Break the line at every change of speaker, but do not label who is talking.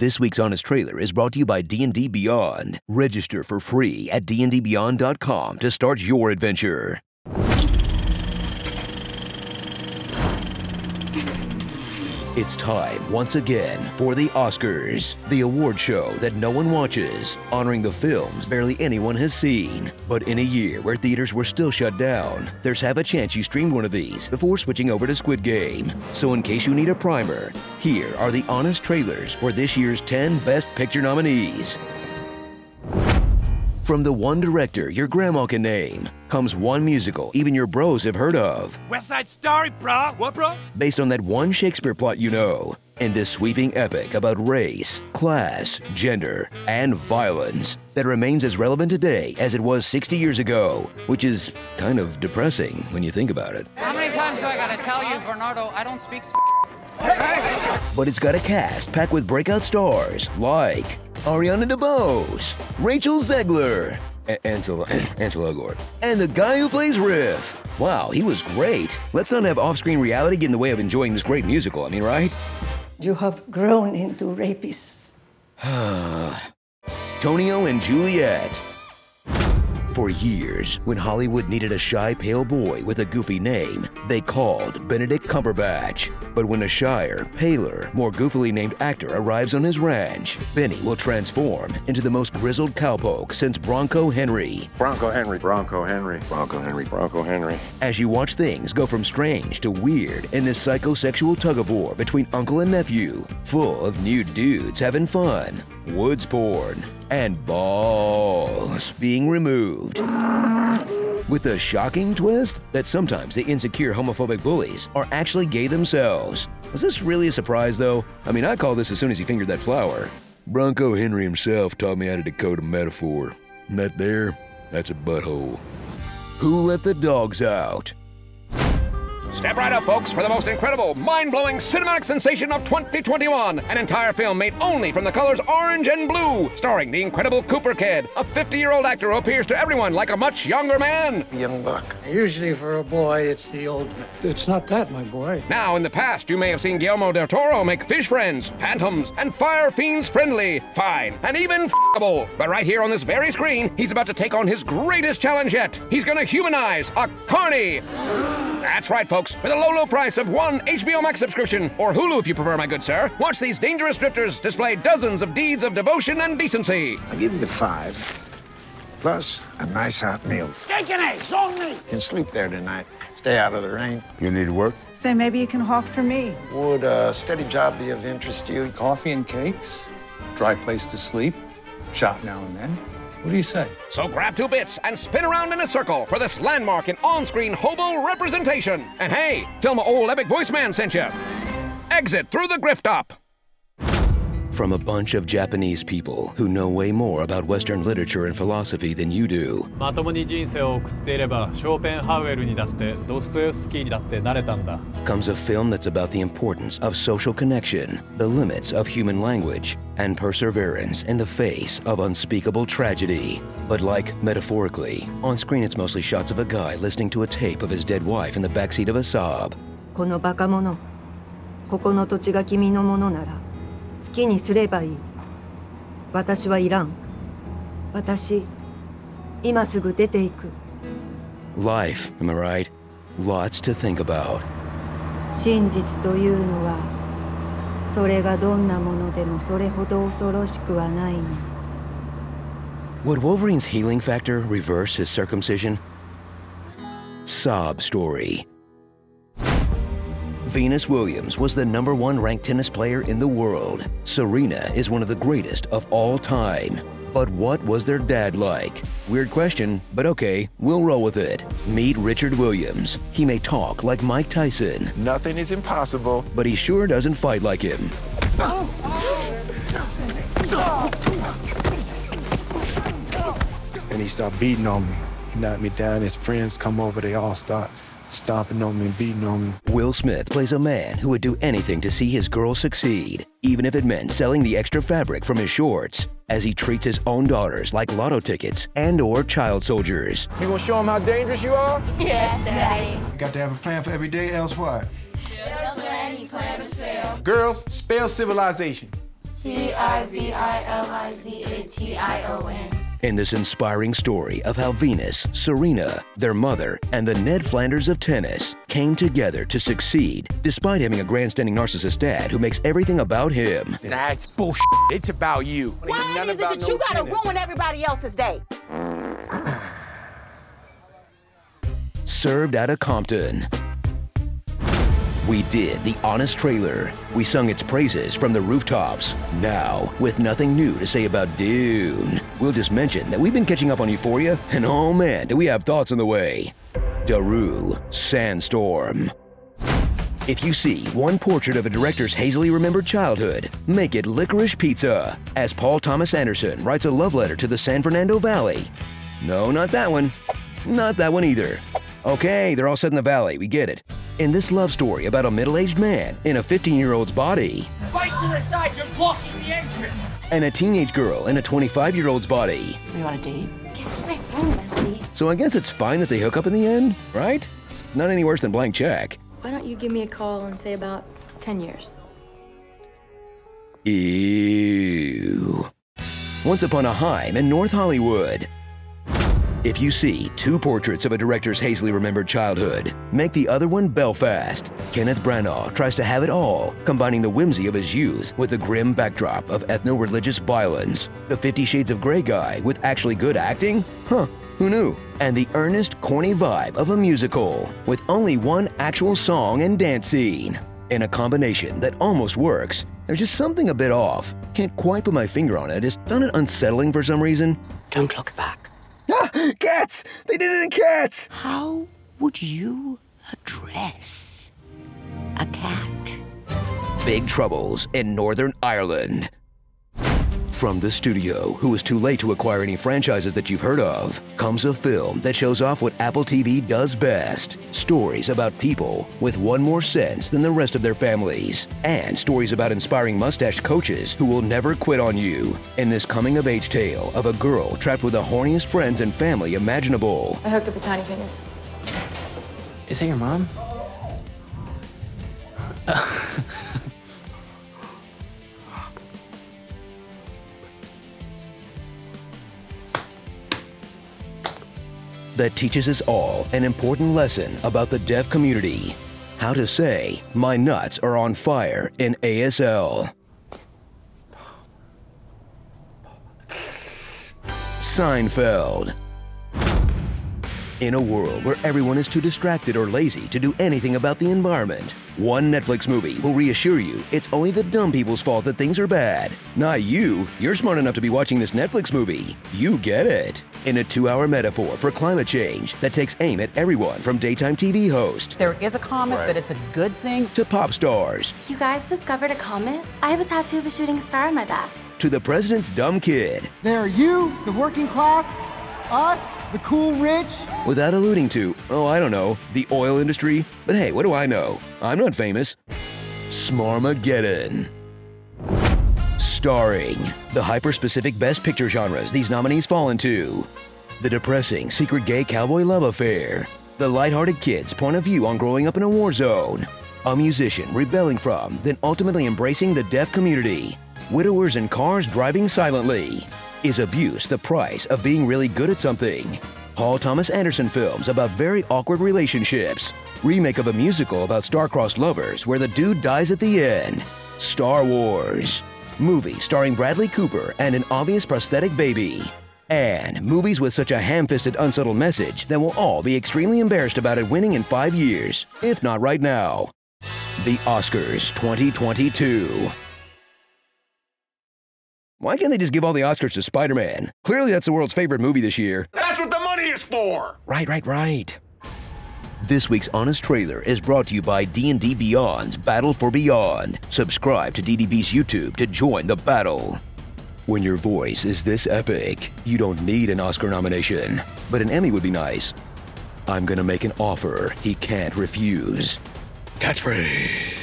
This week's Honest Trailer is brought to you by D&D Beyond. Register for free at dndbeyond.com to start your adventure. It's time, once again, for the Oscars, the award show that no one watches, honoring the films barely anyone has seen. But in a year where theaters were still shut down, there's have a chance you streamed one of these before switching over to Squid Game. So in case you need a primer, here are the honest trailers for this year's 10 Best Picture nominees. From the one director your grandma can name, comes one musical even your bros have heard of.
West Side Story, bro. What, bro?
Based on that one Shakespeare plot you know. And this sweeping epic about race, class, gender, and violence that remains as relevant today as it was 60 years ago, which is kind of depressing when you think about it.
How many times do I gotta tell you, Bernardo, I don't speak
But it's got a cast packed with breakout stars like Ariana DeBose, Rachel Zegler, Ansel Elgort, and the guy who plays Riff. Wow, he was great. Let's not have off-screen reality get in the way of enjoying this great musical, I mean, right?
You have grown into rapists.
Tonio and Juliet. For years, when Hollywood needed a shy, pale boy with a goofy name, they called Benedict Cumberbatch. But when a shyer, paler, more goofily named actor arrives on his ranch, Benny will transform into the most grizzled cowpoke since Bronco Henry.
Bronco Henry, Bronco Henry, Bronco Henry, Bronco Henry.
As you watch things go from strange to weird in this psychosexual tug-of-war between uncle and nephew, full of nude dudes having fun, woods porn, and balls being removed. With a shocking twist that sometimes the insecure homophobic bullies are actually gay themselves. Was this really a surprise, though? I mean, I called this as soon as he fingered that flower. Bronco Henry himself taught me how to decode a metaphor. And that there, that's a butthole. Who let the dogs out?
Step right up, folks, for the most incredible, mind-blowing cinematic sensation of 2021. An entire film made only from the colors orange and blue, starring the incredible Cooper Kid, a 50-year-old actor who appears to everyone like a much younger man.
Young buck.
Usually for a boy, it's the old man. It's not that, my boy.
Now, in the past, you may have seen Guillermo del Toro make fish friends, phantoms, and fire fiends friendly, fine, and even f***able. But right here on this very screen, he's about to take on his greatest challenge yet. He's gonna humanize a carny. That's right, folks. For the low, low price of one HBO Max subscription, or Hulu if you prefer, my good sir, watch these dangerous drifters display dozens of deeds of devotion and decency.
I give you 5. Plus a nice hot meal.
Steak and eggs on me.
You can sleep there tonight. Stay out of the rain.
You need work?
Say, maybe you can hawk for me.
Would a steady job be of interest to you?
Coffee and cakes, dry place to sleep, shop now and then. What do you say?
So grab 2 bits and spin around in a circle for this landmark in on-screen hobo representation. And hey, tell my old epic voice man sent you. Exit through the grift up.
From a bunch of Japanese people who know way more about Western literature and philosophy than you do.
まともに人生を送っていれば、ショーペンハウエルにだって、ドストエフスキーにだってなれたんだ。
Comes a film that's about the importance of social connection, the limits of human language, and perseverance in the face of unspeakable tragedy. But like, metaphorically, on screen it's mostly shots of a guy listening to a tape of his dead wife in the backseat of a Saab.
このバカ者、ここの土地が君のものなら、好きにすればいい。私はいらん。私、今すぐ出ていく。
Life, am I right? Lots to think about.
真実というのは、それがどんなものでもそれほど恐ろしくはないの。
Would Wolverine's healing factor reverse his circumcision? Sob story. Venus Williams was the #1 ranked tennis player in the world. Serena is one of the greatest of all time. But what was their dad like? Weird question, but okay, we'll roll with it. Meet Richard Williams. He may talk like Mike Tyson.
Nothing is impossible.
But he sure doesn't fight like him.
And he started beating on me. He knocked me down. His friends come over. They all start stomping on me, beating on me.
Will Smith plays a man who would do anything to see his girl succeed, even if it meant selling the extra fabric from his shorts, as he treats his own daughters like lotto tickets and/or child soldiers.
You gonna show him how dangerous you are?
Yes, Daddy.
Got to have a plan for every day, else what?
No plan, you plan to fail.
Girls, spell civilization.
Civilization.
In this inspiring story of how Venus, Serena, their mother, and the Ned Flanders of tennis came together to succeed despite having a grandstanding narcissist dad who makes everything about him.
That's bullshit. It's about you.
Why is it that you gotta ruin everybody else's day?
Served out of Compton. We did the honest trailer. We sung its praises from the rooftops. Now, with nothing new to say about Dune, we'll just mention that we've been catching up on Euphoria, and oh man, do we have thoughts on the way. Daru, Sandstorm. If you see one portrait of a director's hazily remembered childhood, make it Licorice Pizza, as Paul Thomas Anderson writes a love letter to the San Fernando Valley. No, not that one. Not that one either. Okay, they're all set in the valley, we get it. In this love story about a middle-aged man in a 15-year-old's body.
Fight to the side, you're blocking the entrance.
And a teenage girl in a 25-year-old's get
You want a date? Get out of my room, Wesley.
So I guess it's fine that they hook up in the end, right? It's not any worse than blank check.
Why don't you give me a call in, say, about 10 years?
Ew. Once Upon a Time in North Hollywood. If you see two portraits of a director's hazily remembered childhood, make the other one Belfast. Kenneth Branagh tries to have it all, combining the whimsy of his youth with the grim backdrop of ethno-religious violence. The 50 Shades of Grey guy with actually good acting? Huh, who knew? And the earnest, corny vibe of a musical, with only one actual song and dance scene. In a combination that almost works, there's just something a bit off. Can't quite put my finger on it, just found it unsettling for some reason.
Don't look back.
Ah, Cats! They did it in Cats!
How would you address a cat?
Big Troubles in Northern Ireland. From the studio, who is too late to acquire any franchises that you've heard of, comes a film that shows off what Apple TV does best. Stories about people with one more sense than the rest of their families. And stories about inspiring mustached coaches who will never quit on you. In this coming-of-age tale of a girl trapped with the horniest friends and family imaginable.
I hooked up with Tiny Fingers.
Is that your mom?
That teaches us all an important lesson about the deaf community. How to say, my nuts are on fire in ASL. Seinfeld. In a world where everyone is too distracted or lazy to do anything about the environment, one Netflix movie will reassure you it's only the dumb people's fault that things are bad. Not you. You're smart enough to be watching this Netflix movie. You get it. In a 2-hour metaphor for climate change that takes aim at everyone from daytime TV host.
There is a comet, but it's a good thing.
To pop stars.
You guys discovered a comet? I have a tattoo of a shooting star on my back.
To the president's dumb kid.
There are you, the working class, us, the cool rich.
Without alluding to, oh, I don't know, the oil industry. But hey, what do I know? I'm not famous. Smarmageddon. Starring the hyper-specific Best Picture genres these nominees fall into. The depressing secret gay cowboy love affair. The lighthearted kid's point of view on growing up in a war zone. A musician rebelling from, then ultimately embracing the deaf community. Widowers in cars driving silently. Is abuse the price of being really good at something? Paul Thomas Anderson films about very awkward relationships. Remake of a musical about star-crossed lovers where the dude dies at the end. Star Wars. Movie starring Bradley Cooper and an obvious prosthetic baby. And movies with such a ham-fisted, unsubtle message that we'll all be extremely embarrassed about it winning in 5 years, if not right now. The Oscars 2022. Why can't they just give all the Oscars to Spider-Man? Clearly that's the world's favorite movie this year.
That's what the money is for!
Right. This week's Honest Trailer is brought to you by D&D Beyond's Battle for Beyond. Subscribe to DDB's YouTube to join the battle. When your voice is this epic, you don't need an Oscar nomination, but an Emmy would be nice. I'm gonna make an offer he can't refuse. Catchphrase.